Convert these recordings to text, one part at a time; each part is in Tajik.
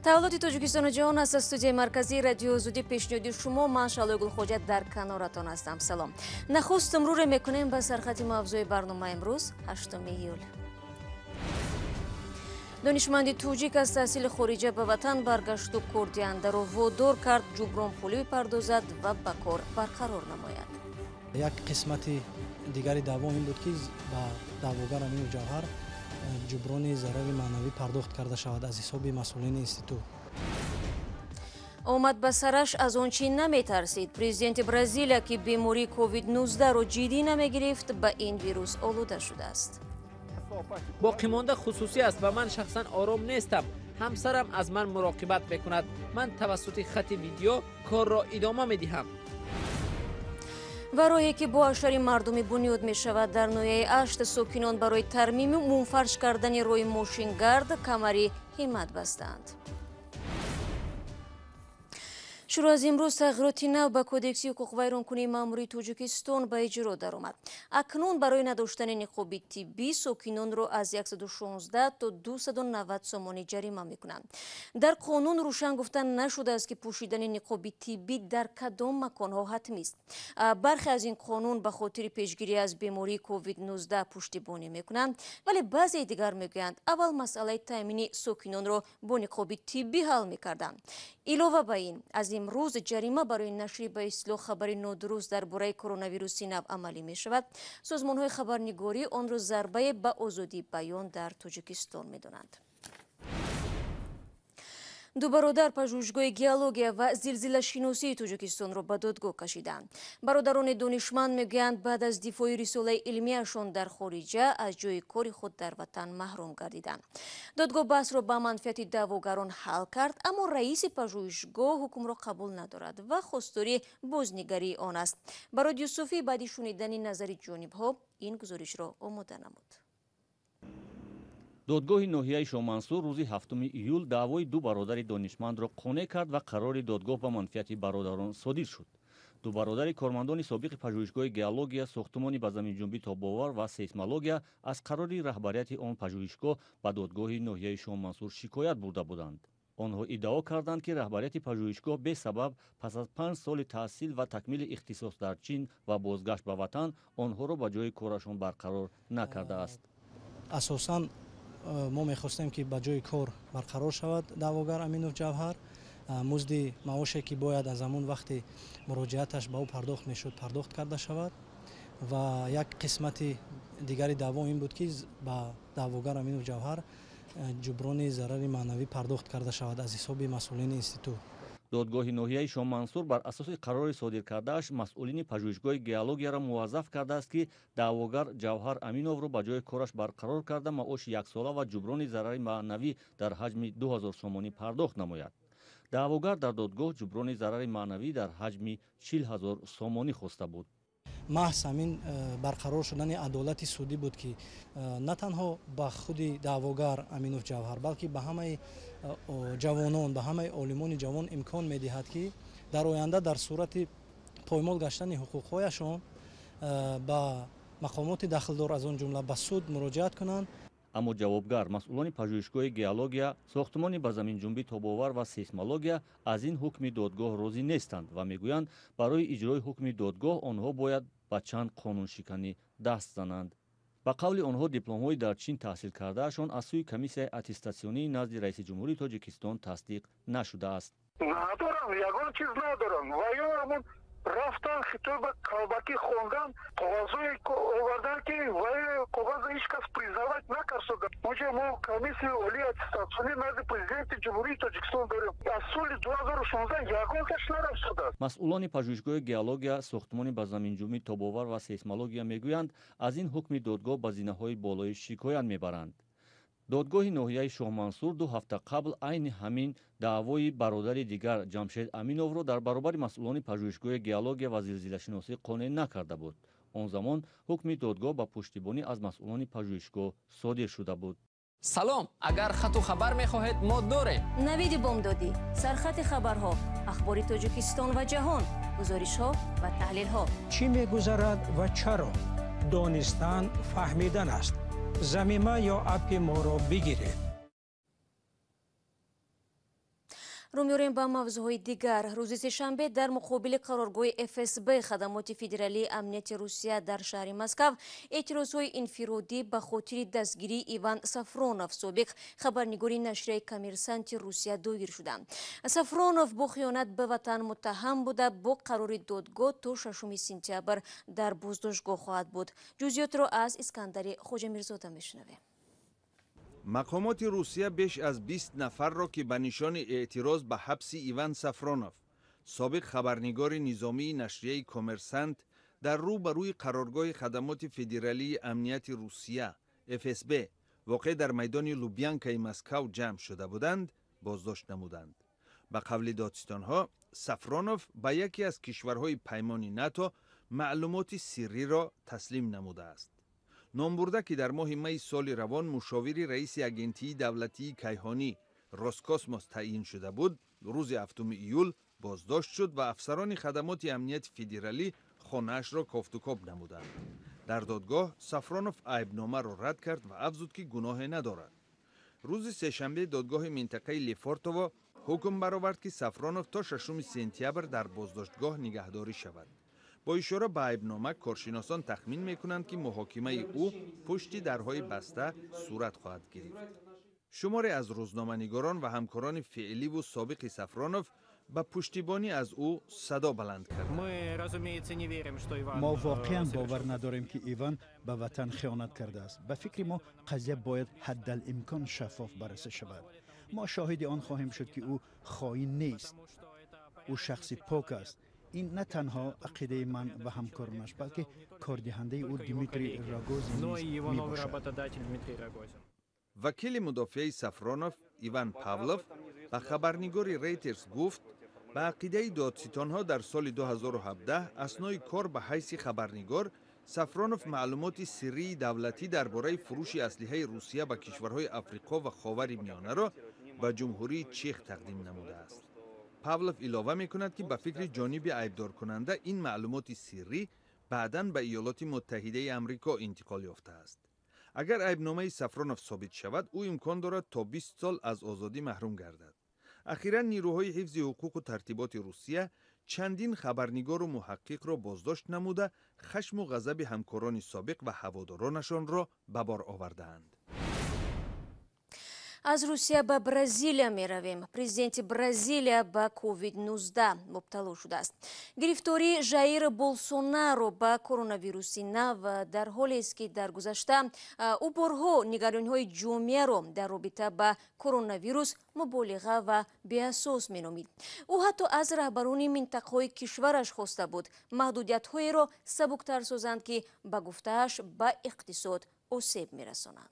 таваллуди Тоҷикистону ҷаҳон аз студияи марказии Радиои Озодӣ пешниҳоди шумо ман Шалои Гулхоҷа дар каноратон ҳастам. Салом. Нахуст мурӯре мекунем ба сархати мавзӯи барнома имрӯз 8 июл. донишманди тоҷик аз таҳсили хориҷа ба ватан баргашту курдиандаро водор кард ҷубронпулӣ бипардозад ва ба кор барқарор намояд. як қисмати дигари даъво ин буд ки ба даъвогар Амину Ҷавҳар ҷуброни зарари маънавӣ пардохт карда шавад аз ҳисоби масъулини институт. омад ба сараш аз он чӣ наметарсид. Президенти Бразилия ки бемории COVID-19-ро ҷиддӣ намегирифт, ба ин вирус олуда шудааст. боқимонда хусусӣ аст ва ман шахсан ором нестам. ҳамсарам аз ман муроқибат мекунад. ман тавассути хати видео корро идома медиҳам. барои ки бо ҳашари мардумӣ бунёд мешавад, дар ноҳияи 8 сокинон барои тармими умумфарш кардани роҳи мошингард камари ҳиммат бастанд. шурӯъ аз имрӯз тағйироти нав ба кодекси ҳуқуқвайронкунии маъмурии Тоҷикистон ба иҷро даромад. акнун барои надоштани ниқоби тиббӣ сокинонро аз 116 то 290 сомонӣ ҷарима мекунанд. дар қонун рӯшан гуфта нашудааст ки пӯшидани ниқоби тиббӣ дар кадом маконҳо ҳатмист. бархе аз ин қонун ба хотири пешгирӣ аз бемории COVID-19 пуштибонӣ мекунанд, вале баъзеи дигар мегӯянд аввал масъалаи таъмини сокинонро бо ниқоби тиббӣ ҳал мекарданд. илова ба ин аз имрӯз ҷарима барои нашри ба истлоҳ хабари нодуруст дар бораи коронавируси нав амалӣ мешавад. созмонҳои хабарнигорӣ онро зарбае ба озодии баён дар Тоҷикистон медонанд. ду бародар пажӯҳишгоҳи геология ва зилзилашиносии Тоҷикистонро ба додгоҳ кашиданд. бародарони донишманд мегӯянд баъд аз дифои рисолаи илмияшон дар хориҷа аз ҷои кори худ дар ватан маҳрум гардиданд. додгоҳ баҳсро ба манфиати даъвогарон ҳал кард, аммо раиси пажӯҳишгоҳ ҳукмро қабул надорад ва хостори бознигарии он аст. барои Юсуфӣ баъди шунидани назари ҷонибҳо ин гузоришро омода намуд. додгоҳи ноҳияи Шоҳмансур рӯзи 7 июл даъвои ду бародари донишмандро қонеъ кард ва қарори додгоҳ ба манфиати бародарон содир шуд. ду бародари кормандони собиқи пажӯҳишгоҳи геология, сохтмони ба заминҷунбӣ тобовар ва сейсмология аз қарори раҳбарияти он пажӯҳишгоҳ ба додгоҳи ноҳияи Шоҳмансур шикоят бурда буданд. онҳо иддао карданд ки раҳбарияти пажӯҳишгоҳ бесабаб пас аз 5 соли таҳсил ва такмили ихтисос дар чин ва бозгашт ба ватан онҳоро ба ҷои корашон барқарор накардааст. асосан мо мехостем ки ба ҷои кор барқарор шавад даъвогар Амину Ҷавҳар. музди маоше ки бояд аз ҳамун вақти муроҷиаташ ба ӯ пардохт мешуд пардохт карда шавад. ва як қисмати дигари даъво ин буд ки ба даъвогар Амину Ҷавҳар ҷуброни зарари маънавӣ пардохт карда шавад аз ҳисоби масъулини институт. додгоҳи ноҳияи Шоҳмансур бар асоси қарори содиркардааш масъулини пажӯҳишгоҳи геологияро муваззаф кардааст ки даъвогар Ҷавҳар Аминовро ба ҷои кораш барқарор карда маоши яксола ва ҷуброни зарари маънавӣ дар ҳаҷми 2000 сомонӣ пардохт намояд. даъвогар дар додгоҳ ҷуброни зарари маънавӣ дар ҳаҷми 40,000 сомонӣ хоста буд. маҳз ҳамин барқарор шудани адолати судӣ буд ки на танҳо ба худи даъвогар Аминов Ҷавҳар, балки ба ҳамаи ҷавонон, ба ҳамаи олимони ҷавон имкон медиҳад ки дар оянда дар сурати поймол гаштани ҳуқуқҳояшон ба мақомоти дахлдор аз он ҷумла ба суд муроҷиат кунанд. аммо ҷавобгар масъулони пажӯҳишгоҳи геология, сохтмони ба заминҷунбӣ тобовар ва сейсмология аз ин ҳукми додгоҳ розӣ нестанд ва мегӯянд барои иҷрои ҳукми додгоҳ онҳо бояд ба чанд қонуншиканӣ даст зананд. ба қавли онҳо дипломҳои дар чин таҳсил кардаашон аз сӯи комиссияи аттестатсионии назди раиси ҷумҳурии Тоҷикистон тасдиқ нашудааст. надорам, ягон чиз надорам. ва ё рафтан хитоба қалбакӣ хондан қоғозҳое овардан ки вай қоғоза ҳеҷ кас признават накард. оҷа мо комиссияи олии аттестатсионӣ назди президенти ҷумҳурии Тоҷикистон дорем. аз соли 2016 ягонташ нарафтадааст. масъулони пажӯҳишгоҳи геология, сохтмони ба заминҷунбӣ тобовар ва сейсмология мегӯянд аз ин ҳукми додгоҳ ба зинаҳои болоӣ шикоят мебаранд. додгоҳи ноҳияи Шоҳмансур 2 ҳафта қабл айни ҳамин даъвои бародари дигар Ҷамшед Аминовро дар баробари масъулони пажӯҳишгоҳи геология ва зилзилашиносӣ қонеъ накарда буд. он замон ҳукми додгоҳ ба пуштибонӣ аз масъулони пажӯҳишгоҳ содир шуда буд. салом, агар хату хабар мехоҳед мо дорем. навиди бомдодӣ, сархати хабарҳо, ахбори Тоҷикистон ва ҷаҳон, гузоришҳо ва таҳлилҳо. чӣ мегузарад ва чаро? донистан фаҳмидан аст. замима ё апи моро бигиред. رو می‌آوریم به موضوعهای دیگر. روز سه‌شنبه در مقابل قرارگاه FSB خدمات فدرالی امنیت روسیه در شهر مسکو اعتراضهای انفرادی به خاطر دستگیری ایوان سافرونوف سابق خبرنگاری نشریه کامرسانت روسیه داگیر شدند. سافرونوف با خیانت به وطن متهم بوده، با قرار دادگاه تا 6 سپتامبر در بازداشتگاه خواهد بود. جزئیات را از اسکندر خوجامیرزاده میشنویم. مقامات روسیه بیش از 20 نفر را که به نشان اعتراض به حبس ایوان سافرونوف سابق خبرنگار نظامی نشریه کامرسانت در روبروی قرارگاه خدمات فدرالی امنیت روسیه FSB واقع در میدان لوبیانکای مسکو جمع شده بودند بازداشت نمودند. به قول دادستانها سافرونوف به یکی از کشورهای پیمان ناتو معلومات سری را تسلیم نموده است. نام برده که در ماه می سال روان مشاور رئیس اجنسی دولتی کیهانی روسکوسموس تعیین شده بود، روز 7 ایول بازداشت شد و افسران خدمات امنیت فدرالی خانه‌اش را کافت و کاب نمودند. در دادگاه سافرونوف عیبنامه را رد کرد و افزود که گناه ندارد. روز سه‌شنبه دادگاه منطقه لیفورتوو حکم برآورد که سافرونوف تا 6 سپتامبر در بازداشتگاه نگهداری شود. با اشاره به عیبنامه کارشناسان تخمین میکنند که محاکمه او پشت درهای بسته صورت خواهد گرفت. شماری از روزنامه‌نگاران و همکاران فعلی و سابق سافرونوف به پشتیبانی از او صدا بلند کردند. ما واقعا باور نداریم که ایوان به وطن خیانت کرده است. به فکر ما قضیه باید حدالامکان شفاف بررسی شود. ما شاهد آن خواهیم شد که او خائن نیست. او شخصی پاک است. این نه تنها عقیده من و همکارانش بلکه کاردهنده او دیمیتری راگوزین میباشد. وکیل مدافع سافرونوف ایوان پاولوف به خبرنگاری ریترز گفت به عقیده دادستانها در سال 2017 اثنای کار به حیث خبرنگار سافرونوف معلومات سری دولتی درباره فروش اسلحه روسیه به کشورهای افریقا و خاورمیانه را به جمهوری چک تقدیم نموده است. پاولوف علاوه می‌کند که به فکر جانب عیبدار کننده این معلومات سری بعداً به ایالات متحده آمریکا انتقال یافته است. اگر عیبنامه سافرونوف ثابت شود او امکان دارد تا 20 سال از آزادی محروم گردد. اخیراً نیروهای حفظ حقوق و ترتیبات روسیه چندین خبرنگار و محقق را بازداشت نموده خشم و غضب همکاران سابق و هوادارانشان را به بار آورده‌اند. از روسیه به برزیلیا می رویم. پرزیدنت برزیلیا به کووید-19 مبتلا شده است. گرفتاری ژایر بولسونارو به کوروناویروس نو در حالی است که در گذشته او بارها نگرانی‌های جامعه را در رابطه با کوروناویروس مبالغه و بی‌اساس می‌نامید. او حتی از رهبران منطقه‌های کشورش خواسته بود محدودیت‌هایی را سبکتر سازند که به گفته‌اش به اقتصاد آسیب می‌رسانند.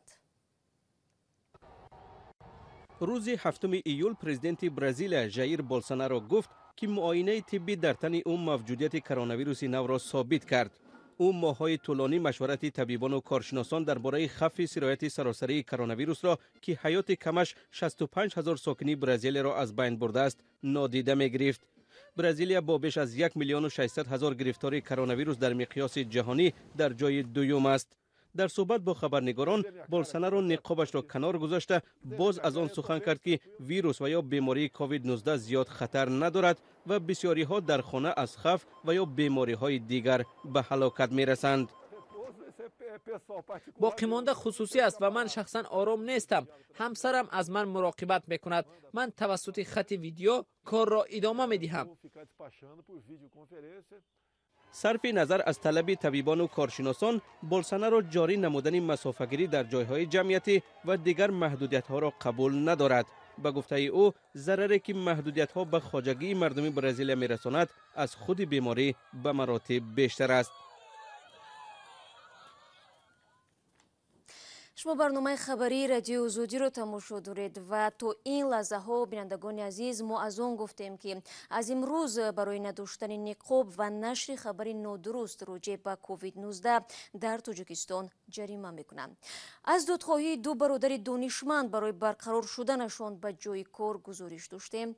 روز 7 ایول پرزیدنت برزیلیا ژایر بولسونارو گفت که معاینه طبی در تن او موجودیت کوروناویروس نو را ثابت کرد. او ماه‌های طولانی مشورت طبیبان و کارشناسان درباره خفت سرایت سراسری کوروناویروس را که حیات کمش 65,000 ساکنی برزیل را از بین برده است نادیده می‌گرفت. برزیلیا با بیش از 1,600,000 گرفتاری کوروناویروس در مقیاس جهانی در جای دوم است. در صحبت با خبرنگاران بولسونارو نقابش را کنار گذاشته باز از آن سخن کرد که ویروس و یا بیماری کووید 19 زیاد خطر ندارد و بسیاری ها در خانه از خف و یا بیماری های دیگر به هلاکت می رسند. باقی مانده خصوصی است و من شخصا آرام نیستم. همسرم از من مراقبت میکند. من توسط خط ویدیو کار را ادامه میدهم. صرف نظر از طلب طبیبان و کارشناسان، بولسونارو جاری نمودن مسافه‌گیری در جایهای جمعیتی و دیگر محدودیت‌ها را قبول ندارد. به گفته او، ضرری که محدودیت‌ها به خواجگی مردمی برزیلیا می‌رساند، از خود بیماری به مراتب بیشتر است. شما برنامه خبری رادیوی آزادی رو تماشا دارید و تو این لحظه ها بینندگان عزیز ما از آن گفتیم که از امروز برای نداشتن نقاب و نشر خبری نادرست راجع به کووید 19 در تاجیکستان جریمه میکنند. از دادخواهی دو برادر دانشمند برای برقرار شدنشان به جای کار گزارش داشتیم.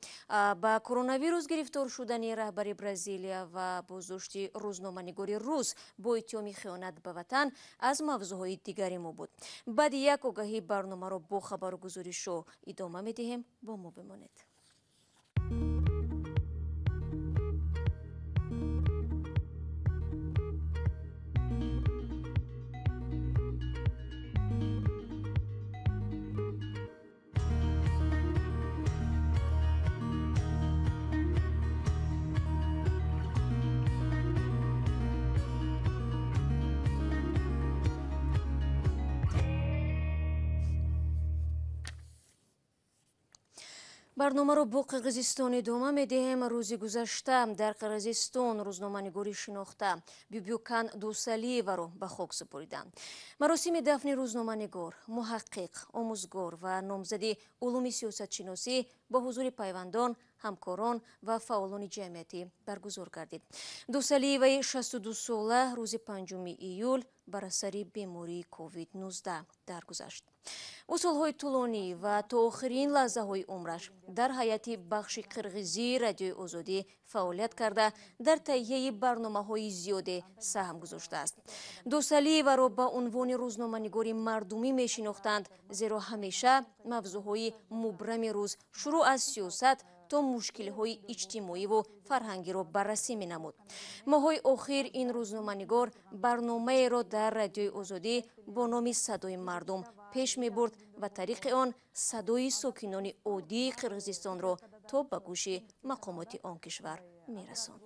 با کرونا گرفتار شدن رهبر برزیلیا و بازداشت روزنامه‌نگار روس با اتهام خیانت به وطن از موضوعهای دیگری ما بود. بعد یک آگهی برنامه را با خبر و گزارش رو ادامه میدهیم. با ما بمانید. барномаро бо қирғизистон идома медиҳем. рӯзи гузашта дар қирғизистон рӯзноманигорӣ шинохта бюбюкан дусалиеваро ба хок супориданд. маросими дафни рӯзноманигор, муҳаққиқ, омӯзгор ва номзади улуми сиёсатшиносӣ бо ҳузури пайвандон, ҳамкорон ва фаъолони ҷамъиятӣ баргузор гардид. дусалиеваи 62 сола рӯзи 5 июл бар асари бемории COVID-19 даргузашт. ӯ солҳои тӯлонӣ ва то охирин лаҳзаҳои умраш дар ҳайати бахши қирғизии Радиои Озодӣ фаъолият карда дар таҳияи барномаҳои зиёде саҳм гузоштааст. дусалиеваро ба унвони рӯзноманигори мардумӣ мешинохтанд, зеро ҳамеша мавзӯъҳои мубрами рӯз шурӯъ аз сиёсат то мушкилиҳои иҷтимоиву фарҳангиро баррасӣ менамуд. моҳҳои охир ин рӯзноманигор барномаеро дар Радиои Озодӣ бо номи Садои мардум пеш мебурд ва тариқи он садои сокинони оддии Қирғизистонро то ба гӯши мақомоти он кишвар мерасонд.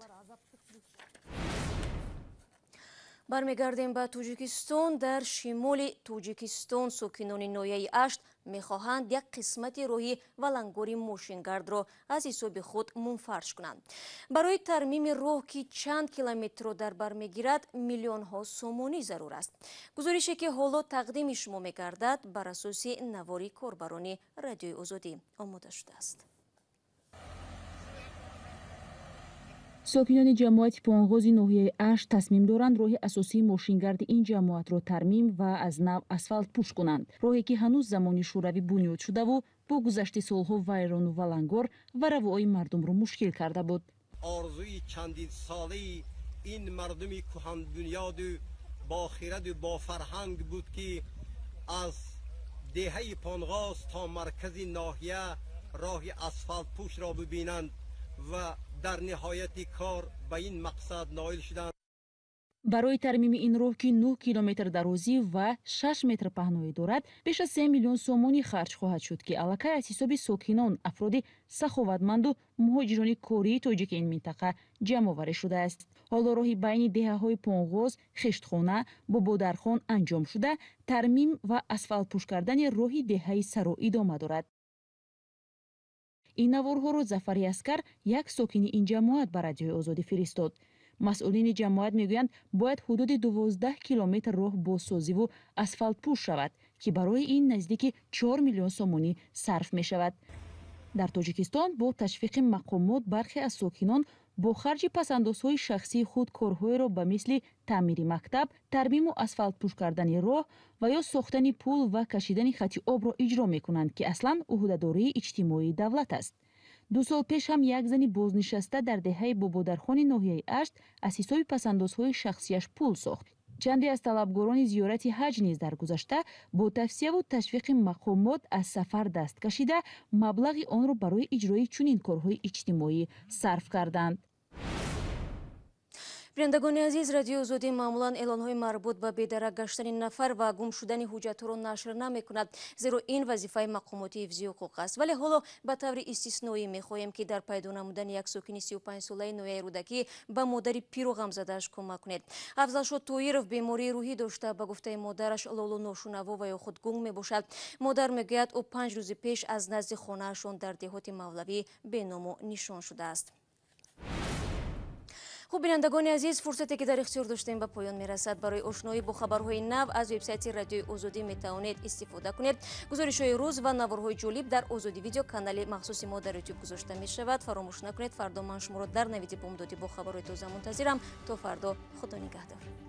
бармегардем ба Тоҷикистон. дар шимоли Тоҷикистон сокинони ноҳияи 8 мехоҳанд як қисмати роҳи валангори мошингардро аз ҳисоби худ мунфарш кунанд. барои тармими роҳ ки чанд километрро дар бар мегирад миллионҳо сомонӣ зарур аст. гузорише ки ҳоло тақдими шумо мегардад бар асоси навори корбарони Радиои Озодӣ омода шудааст. сокинони ҷамоати Понғози ноҳияи 8 тасмим доранд роҳи асосии мошингарди ин ҷамоатро тармим ва аз нав асфалтпӯш кунанд. роҳе ки ҳанӯз замони шӯравӣ бунёд шудаву бо гузашти солҳо вайрону валангор ва равои мардумро мушкил карда буд. орзуи чандин солаи ин мардуми кӯҳанбунёду бохираду бофарҳанг буд ки аз деҳаи Понғоз то маркази ноҳия роҳи асфалтпӯшро бибинанд ва дар ниҳояти кор ба ин мақсад ноил шуданд. барои тармими ин роҳ ки 9 километр дарозӣ ва 6 метр паҳноӣ дорад, беш аз 3 миллион сомонӣ харҷ хоҳад шуд ки аллакай аз ҳисоби сокинон, афроди саховатманду муҳоҷирони кории тоҷики ин минтақа ҷамъоварӣ шудааст. ҳоло роҳи байни деҳаҳои Понғоз, Хештхона, Бободархон анҷом шуда, тармим ва асфалтпӯш кардани роҳи деҳаи Саро идома дорад. ин наворҳоро Зафари Аскар, як сокини ин ҷамоат ба Радиои Озодӣ фиристод. масъулини ҷамоат мегӯянд бояд ҳудуди 12 километр роҳ бозсозиву асфалтпӯш шавад ки барои ин наздики 4 миллион сомонӣ сарф мешавад. дар Тоҷикистон бо ташвиқи мақомот бархе аз сокинон бо харҷи пасандозҳои шахсии худ корҳоеро ба мисли таъмири мактаб, тармиму асфалтпӯш кардани роҳ ва ё сохтани пул ва кашидани хати обро иҷро мекунанд ки аслан уҳдадории иҷтимоии давлат аст. 2 сол пеш ҳам як зани бознишаста дар деҳаи Бободархони ноҳияи 8 аз ҳисоби пасандозҳои шахсияш пул сохт. чанде аз талабгорони зиёрати ҳаҷ низ дар гузашта бо тавсияву ташвиқи мақомот аз сафар даст кашида маблағи онро барои иҷрои чунин корҳои иҷтимоӣ сарф карданд. бинандагони азиз, Радиои Озодӣ маъмулан эълонҳои марбут ба бедарак гаштани нафар ва гум шудани ҳуҷҷатҳоро нашр намекунад, зеро ин вазифаи мақомоти ҳифзи ҳуқуқ аст. вале ҳоло ба таври истисноӣ мехоҳем ки дар пайдо намудани як сокини 35 солаи ноҳияи рӯдакӣ ба модари пиру ғамзадааш кӯмак кунед. Афзалшод Тоиров бемории рӯҳӣ дошта, ба гуфтаи модараш лолу ношунаво ва ё худ гунг мебошад. модар мегӯяд ӯ 5 рӯзи пеш аз назди хонаашон дар деҳоти Мавлавӣ беному нишон шудааст. хуб бинандагони азиз, фурсате ки дар ихтиёр доштем ба поён мерасад. барои ошноӣ бо хабарҳои нав аз вебсайти Радиои Озодӣ метавонед истифода кунед. гузоришҳои рӯз ва наворҳои ҷолиб дар Озодӣ видео канали махсуси мо дар YouTube гузошта мешавад. фаромӯш накунед, фардо ман шуморо дар навиди бомдодӣ бо хабарҳои тоза мунтазирам. То фардо, худо нигаҳдор.